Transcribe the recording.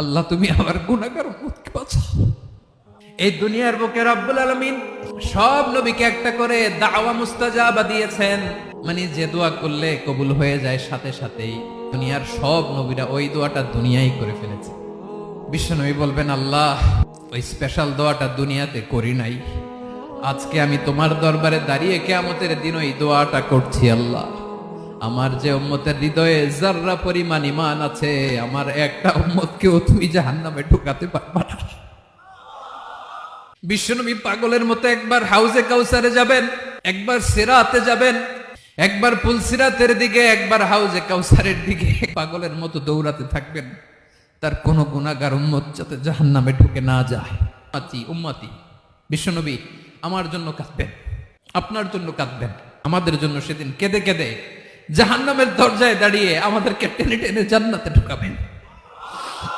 আল্লাহ তুমি আমার গুনাহগার উম্মতকে বাঁচাও। এই দুনিয়ার বুকে রব্বুল আলামিন সব নবীকে একটা করে দাওয়া মুস্তাজাবা দিয়েছেন, মানে যে দোয়া করলে কবুল হয়ে যায় সাথে সাথেই। দুনিয়ার সব নবীরা ওই দোয়াটা দুনিয়ায় করে ফেলেছে। বিশ্বনবী বলবেন, আল্লাহ ওই স্পেশাল দোয়াটা দুনিয়াতে করি নাই, আজকে আমি তোমার দরবারে দাঁড়িয়ে কিয়ামতের দিন ওই দোয়াটা করছি। আল্লাহ আমার যে উম্মতের হৃদয়ে যাররা পরিমাণ ঈমান আছে, আমার একটা উম্মতকেও তুমি জাহান্নামে ঢুকাতে পারবা না। বিশ্বনবী পাগলের মতো একবার হাউজে কাউসারে যাবেন, একবার সিরাতে যাবেন, একবার পুলসিরাতের দিকে, একবার হাউজে কাউসারের দিকে পাগলের মতো দৌড়াতে থাকবেন, তার কোনো গুনাহগার উম্মত যাতে জাহান্নামে ঢুকে না যায়। উম্মতি বিশ্বনবী আমার জন্য কাঁদবেন, আপনার জন্য কাঁদবেন, আমাদের জন্য সেদিন কেঁদে কেঁদে জাহান্নামের দরজায় দাঁড়িয়ে আমাদেরকে টেনে টেনে জান্নাতে ঢুকাবেন।